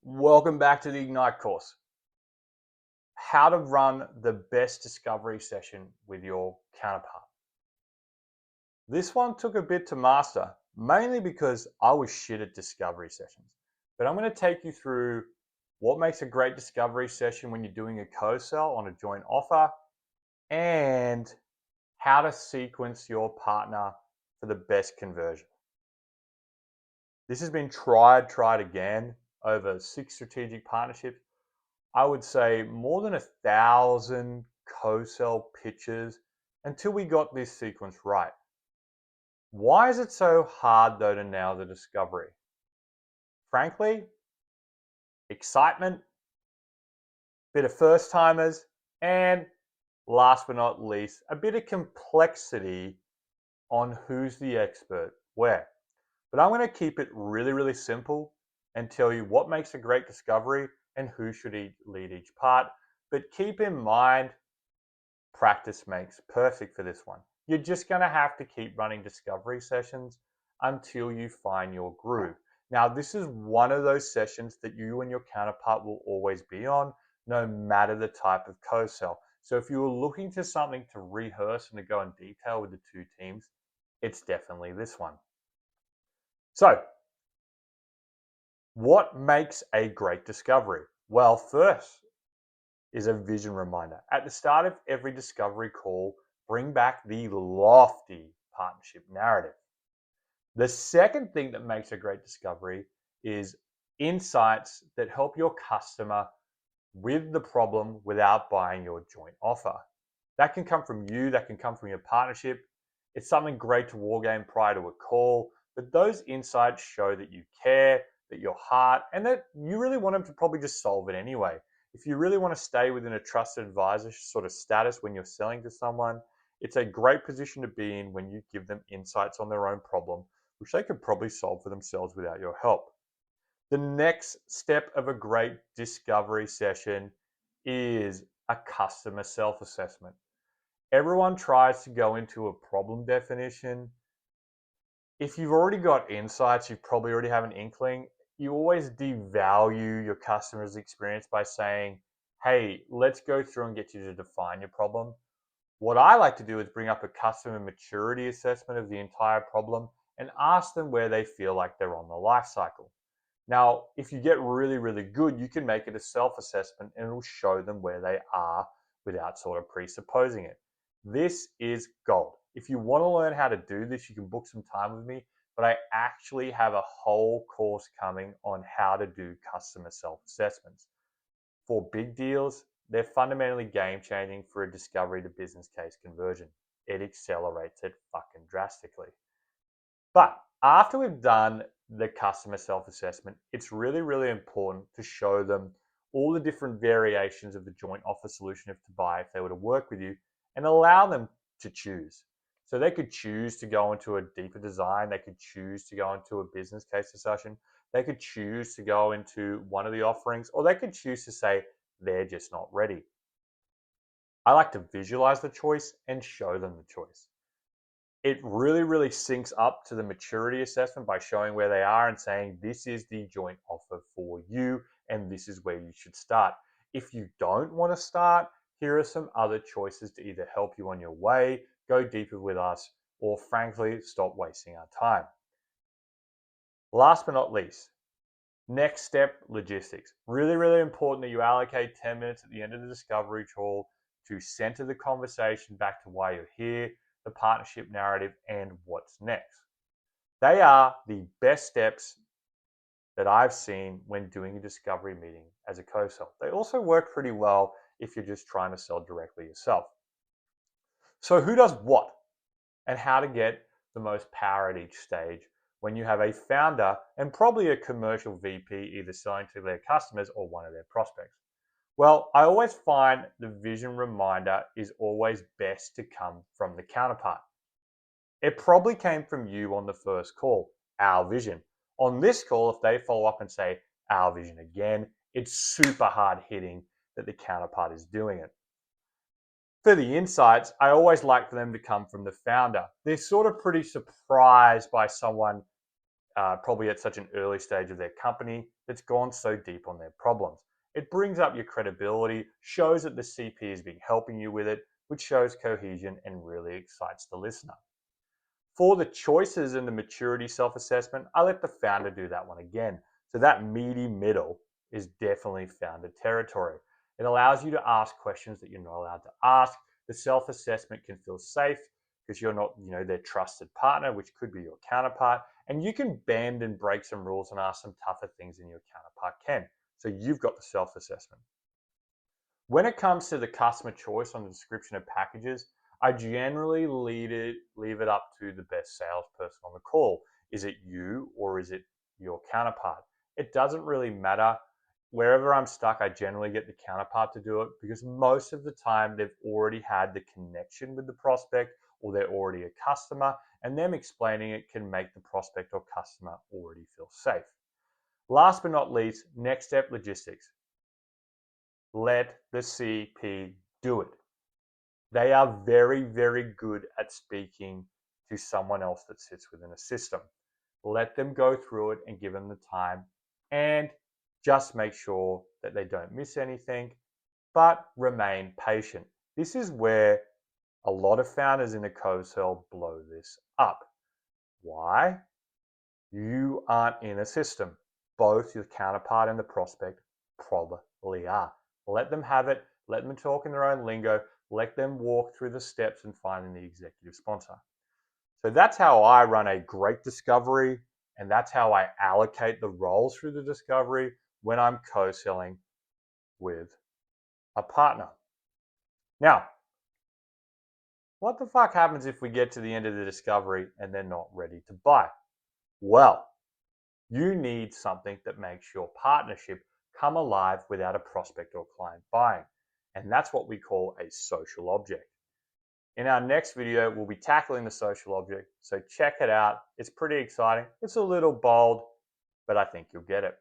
Welcome back to the Ignite course. How to run the best discovery session with your counterpart. This one took a bit to master, mainly because I was shit at discovery sessions. But I'm going to take you through what makes a great discovery session when you're doing a co-sell on a joint offer and how to sequence your partner for the best conversion. This has been tried again over 6 strategic partnerships. I would say more than 1,000 co-sell pitches until we got this sequence right. Why is it so hard though to nail the discovery? Frankly, excitement, bit of first timers, and last but not least, a bit of complexity on who's the expert where. But I'm going to keep it really simple and tell you what makes a great discovery and who should lead each part. But keep in mind, practice makes perfect for this one. You're just going to have to keep running discovery sessions until you find your groove. Now, this is one of those sessions that you and your counterpart will always be on, no matter the type of co-sell. So if you were looking for something to rehearse and to go in detail with the two teams, it's definitely this one. So, what makes a great discovery? Well, first is a vision reminder. At the start of every discovery call, bring back the lofty partnership narrative. The second thing that makes a great discovery is insights that help your customer with the problem without buying your joint offer. That can come from you, that can come from your partnership. It's something great to wargame prior to a call, but those insights show that you care, that your heart, and that you really want them to probably just solve it anyway. If you really want to stay within a trusted advisor sort of status when you're selling to someone, it's a great position to be in when you give them insights on their own problem, which they could probably solve for themselves without your help. The next step of a great discovery session is a customer self-assessment. Everyone tries to go into a problem definition. If you've already got insights, you probably already have an inkling. You always devalue your customer's experience by saying, hey, let's go through and get you to define your problem. What I like to do is bring up a customer maturity assessment of the entire problem and ask them where they feel like they're on the life cycle. Now, if you get really good, you can make it a self-assessment and it'll show them where they are without sort of presupposing it. This is gold. If you want to learn how to do this, you can book some time with me, but I actually have a whole course coming on how to do customer self-assessments. For big deals, they're fundamentally game-changing for a discovery to business case conversion. It accelerates it fucking drastically. But after we've done the customer self-assessment, it's really important to show them all the different variations of the joint offer solution if to buy if they were to work with you and allow them to choose. So they could choose to go into a deeper design, they could choose to go into a business case discussion, they could choose to go into one of the offerings, or they could choose to say they're just not ready. I like to visualize the choice and show them the choice. It really syncs up to the maturity assessment by showing where they are and saying this is the joint offer for you and this is where you should start. If you don't want to start, here are some other choices to either help you on your way, go deeper with us, or frankly, stop wasting our time. Last but not least, next step, logistics. Really important that you allocate 10 minutes at the end of the discovery call to center the conversation back to why you're here, the partnership narrative, and what's next. They are the best steps that I've seen when doing a discovery meeting as a co-sell. They also work pretty well if you're just trying to sell directly yourself. So who does what and how to get the most power at each stage when you have a founder and probably a commercial VP either selling to their customers or one of their prospects? Well, I always find the vision reminder is always best to come from the counterpart. It probably came from you on the first call, our vision. On this call, if they follow up and say our vision again, it's super hard hitting that the counterpart is doing it. For the insights, I always like for them to come from the founder. They're sort of pretty surprised by someone probably at such an early stage of their company that's gone so deep on their problems. It brings up your credibility, shows that the CP has been helping you with it, which shows cohesion and really excites the listener. For the choices and the maturity self-assessment, I let the founder do that one again. So that meaty middle is definitely founder territory. It allows you to ask questions that you're not allowed to ask. The self-assessment can feel safe because you're not, their trusted partner, which could be your counterpart. And you can bend and break some rules and ask some tougher things than your counterpart can. So you've got the self-assessment. When it comes to the customer choice on the description of packages, I generally leave it up to the best salesperson on the call. Is it you or is it your counterpart? It doesn't really matter. Wherever I'm stuck, I generally get the counterpart to do it because most of the time they've already had the connection with the prospect or they're already a customer, and them explaining it can make the prospect or customer already feel safe. Last but not least, next step, logistics. Let the CP do it. They are very, very good at speaking to someone else that sits within a system. Let them go through it and give them the time, and just make sure that they don't miss anything, but remain patient. This is where a lot of founders in a co-sell blow this up. Why? You aren't in a system. Both your counterpart and the prospect probably are. Let them have it. Let them talk in their own lingo. Let them walk through the steps and finding the executive sponsor. So that's how I run a great discovery, and that's how I allocate the roles through the discovery when I'm co-selling with a partner. Now, what the fuck happens if we get to the end of the discovery and they're not ready to buy? Well, you need something that makes your partnership come alive without a prospect or client buying. And that's what we call a social object. In our next video, we'll be tackling the social object. So check it out. It's pretty exciting. It's a little bold, but I think you'll get it.